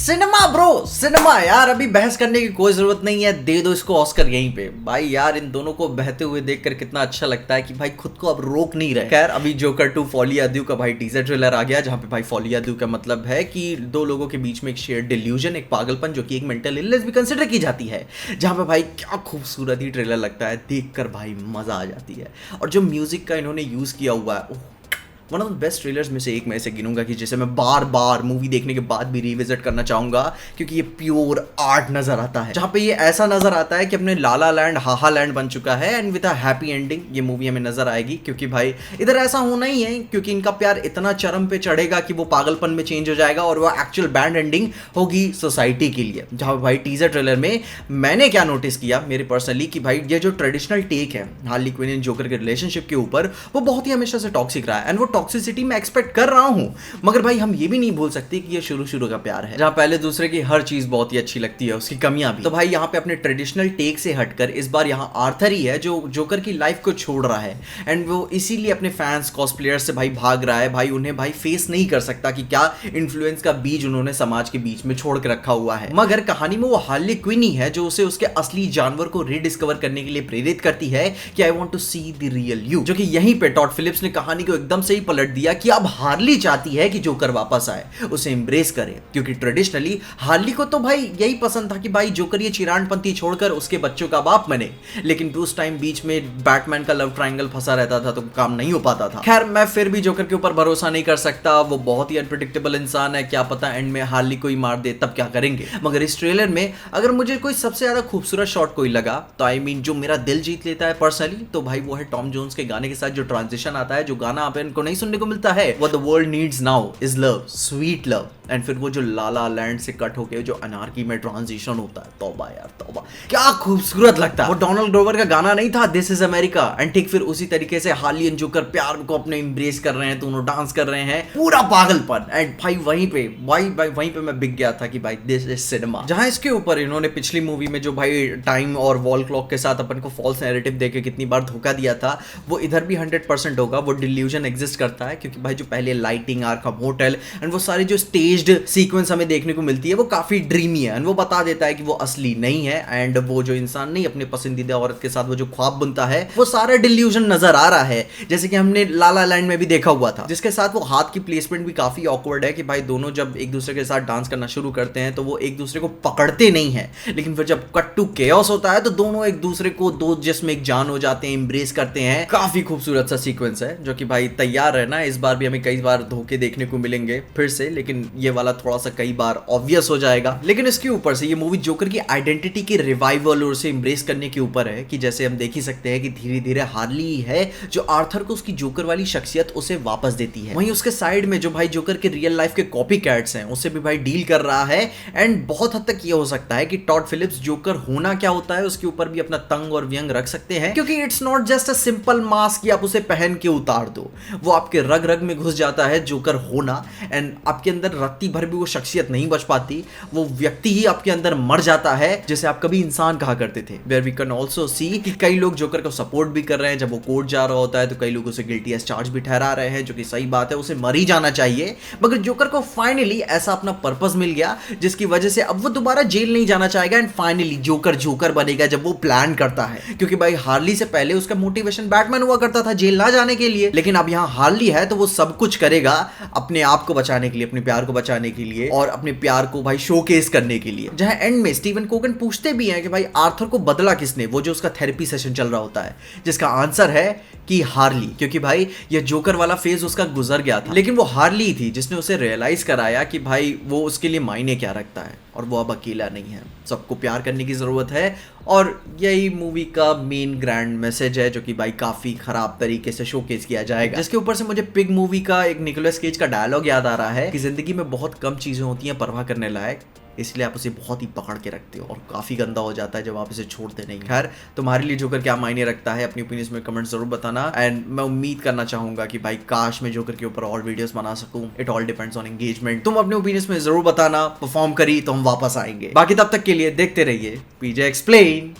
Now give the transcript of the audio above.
Cinema bro, cinema यार, अभी बहस करने की कोई जरूरत नहीं है, दे दो इसको ऑस्कर यहीं पे। भाई यार इन दोनों को बहते हुए देखकर कितना अच्छा लगता है कि भाई खुद को अब रोक नहीं रहे। खैर अभी जोकर 2 फॉलियाद्यू का भाई टीजर ट्रेलर आ गया, जहां पे भाई फॉलियाद्यू का मतलब है कि दो लोगों के बीच में एक शेयर्ड डिल्यूजन, एक पागलपन जो कि एक मेंटल इलनेस भी कंसिडर की जाती है। जहां पे भाई क्या खूबसूरत ही ट्रेलर लगता है, देखकर भाई मजा आ जाती है। और जो म्यूजिक का इन्होंने यूज किया हुआ है, one of the best trailers में से एक मैं इसे गिनूंगा कि जिसे मैं बार बार मूवी देखने के बाद भी रिविजिट करना चाहूंगा, क्योंकि ये प्योर आर्ट नजर आता है। जहां पे ये ऐसा नजर आता है कि अपने लाला लैंड हाहा लैंड बन चुका है and with a happy ending ये मूवी हमें नजर आएगी। क्योंकि भाई इधर ऐसा होना ही है, क्योंकि इनका प्यार इतना चरम पे चढ़ेगा कि वो पागलपन में चेंज हो जाएगा और वो एक्चुअल बैंड एंडिंग होगी सोसाइटी के लिए। जहां भाई टीजर ट्रेलर में मैंने क्या नोटिस किया मेरे पर्सनली कि भाई ये जो ट्रेडिशनल टेक है हार्ली क्विन एंड जोकर के रिलेशनशिप के ऊपर, वो बहुत ही हमेशा से टॉक्सिक रहा है एंड वो टॉक्सिसिटी मैं एक्सपेक्ट कर रहा हूं। मगर भाई हम ये भी नहीं भूल सकते कि ये शुरू का प्यार है, जहां पहले दूसरे की हर चीज बहुत ही अच्छी लगती है, उसकी कमियां भी। तो भाई यहाँ पे अपने ट्रेडिशनल टेक से हटकर इस बार यहाँ आर्थर ही है जो जोकर की लाइफ को छोड़ रहा है एंड वो इसीलिए अपने फैंस कॉस्प्लेयर्स से भाई भाग रहा है। भाई उन्हें भाई फेस नहीं कर सकता कि क्या इन्फ्लुएंस का बीज उन्होंने समाज के बीच में छोड़ के रखा हुआ है। मगर कहानी में वो हार्ली क्विन ही है जो उसे उसके असली जानवर को रीडिस्कवर करने के लिए प्रेरित करती है कि I want to see the real you. जो कि यहीं पे टॉड फिलिप्स ने कहानी को एकदम से ही पलट दिया कि अब हार्ली चाहती है कि जोकर वापस आए, उसे एम्ब्रेस करे। क्योंकि ट्रेडिशनली हार्ली को तो भाई यही पसंद था कि भाई जोकर ये चिरानपंथी छोड़कर उसके बच्चों का बाप बने, लेकिन उस टाइम बीच में बैटमैन का लव ट्रायंगल फंसा रहता था तो काम नहीं हो पाता था। खैर मैं फिर भी जोकर के ऊपर भरोसा नहीं कर सकता, वो बहुत ही अनप्रेडिक्टेबल इंसान है, क्या पता एंड में हार्ली को ही मार दे, तब क्या करेंगे। मगर इस ट्रेलर में अगर मुझे कोई सबसे ज्यादा खूबसूरत शॉट कोई लगा तो आई मीन जो मेरा दिल जीत लेता है पर्सनली, तो भाई वो है टॉम जोन्स के गाने के साथ जो ट्रांजिशन आता है, जो गाना आप इनको नहीं सुनने को मिलता है, वो the world needs now is love, sweet love. And फिर वो जो लाला लैंड से कट होके जो अनार्की में ट्रांजिशन होता है, तौबा यार तौबा, क्या खूबसूरत लगता है। वो डोनाल्ड ग्लोवर का गाना नहीं था दिस इज अमेरिका, एंड ठीक फिर उसी तरीके से हार्ली एंड जोकर प्यार को अपने एम्ब्रेस कर रहे हैं, दोनों डांस कर रहे हैं, पूरा पागलपन। एंड भाई वहीं पे वहीं पे मैं बिक गया था कि भाई दिस इज सिनेमा। जहां इसके ऊपर इन्होंने पिछली मूवी में जो भाई टाइम और वॉल क्लॉक के साथ अपन को फॉल्स नैरेटिव देके कितनी बार धोखा दिया था, वो इधर भी 100% होगा। वो डिल्यूजन एग्जिस्ट करता है क्योंकि भाई जो पहले लाइटिंग आर्का मोटेल एंड वो सारी जो स्टेज्ड सीक्वेंस हमें देखने को मिलती है वो काफी ड्रीमी है एंड वो बता देता है कि वो असली नहीं है। एंड वो जो इंसान नहीं अपने पसंदीदा औरत के साथ वो जो ख्वाब बुनता है वो सारा डिल्यूजन नजर आ रहा है, जैसे कि हमने लाला लैंड में भी देखा हुआ था। जिसके साथ वो हाथ की प्लेसमेंट भी काफी ऑकवर्ड है कि भाई दोनों जब एक दूसरे के साथ डांस करना शुरू करते हैं तो वो एक दूसरे को पकड़ते नहीं है, लेकिन फिर जब कट टू केओस होता है तो दोनों एक दूसरे को दो जिस्म एक जान हो जाते हैं, एम्ब्रेस करते हैं। काफी खूबसूरत सा सीक्वेंस है जो कि भाई तैयार रहना, इस बार भी हमें कई बार धोखे देखने को मिलेंगे फिर से, लेकिन ये वाला थोड़ा सा कई बार ऑब्वियस हो जाएगा। लेकिन इसके ऊपर से ये मूवी जोकर की आइडेंटिटी की रिवाइवल और उसे एम्ब्रेस करने के ऊपर है कि जैसे हम देख ही सकते हैं कि धीरे धीरे हार्ली है जो आर्थर को उसकी जोकर वाली शख्सियत उसे वापस देती है। वहीं उसके साइड में जो भाई जोकर के रियल लाइफ के कॉपी कैट्स हैं उसे भी भाई डील कर रहा है। एंड बहुत हद तक ये हो सकता है कि टॉड फिलिप्स जोकर होना क्या होता है उसके ऊपर भी अपना तंग और व्यंग रख सकते हैं, क्योंकि it's not just a simple mask कि आप उसे पहन के उतार दो, वो आपके रग रग में घुस जाता है जोकर होना। एंड आपके अंदर रत्ती भर भी वो शख्सियत नहीं बच पाती, वो व्यक्ति ही आपके अंदर मर जाता है जैसे आप कभी इंसान कहा करते थे। Where we can also see कि कई लोग जोकर को सपोर्ट भी कर रहे हैं, जब वो कोर्ट जा रहा होता है तो कई लोग उसे गिल्टी एज चार्ज भी ठहरा रहे हैं, जो कि सही बात है, उसे मर ही जाना चाहिए। मगर जोकर को फाइनली ऐसा अपना पर्पस मिल गया जिसकी वजह से अब वो दोबारा जेल नहीं जाना चाहेगा एंड फाइनली जोकर जोकर बनेगा जब वो प्लान करता है। क्योंकि भाई हार्ली से पहले उसका मोटिवेशन बैटमैन हुआ करता था जेल ना जाने के लिए, लेकिन अब यहाँ हार्ली है तो वो सब कुछ करेगा अपने आप को बचाने के लिए, अपने प्यार को बचाने के लिए और अपने प्यार को भाई शोकेस करने के लिए। जहां एंड में स्टीवन कोगन पूछते भी हैं कि भाई आर्थर को बदला किसने, वो जो उसका थेरेपी सेशन चल रहा होता है, जिसका आंसर है कि हार्ली। क्योंकि भाई ये जोकर वाला फेज उसका गुजर गया था, लेकिन वो हार्ली थी जिसने उसे रियलाइज कराया कि भाई वो उसके लिए मायने क्या रखता है और वो अब अकेला नहीं है, सबको प्यार करने की जरूरत है। और यही मूवी का मेन ग्रैंड मैसेज है जो कि भाई काफी खराब तरीके से शोकेस किया जाएगा। जिसके ऊपर से मुझे पिग मूवी का एक निकोलस केज का डायलॉग याद आ रहा है कि जिंदगी में बहुत कम चीजें होती हैं परवाह करने लायक, इसलिए आप उसे बहुत ही पकड़ के रखते हो और काफी गंदा हो जाता है जब आप इसे छोड़ते नहीं। खैर तुम्हारे लिए जोकर क्या मायने रखता है, अपनी ओपिनियंस में कमेंट जरूर बताना। एंड मैं उम्मीद करना चाहूंगा कि भाई काश मैं जोकर के ऊपर और वीडियोस बना सकूं। It all depends on engagement. तुम अपने ओपिनियंस में जरूर बताना, परफॉर्म करी तो हम वापस आएंगे। बाकी तब तक के लिए देखते रहिए पीजे एक्सप्लेन।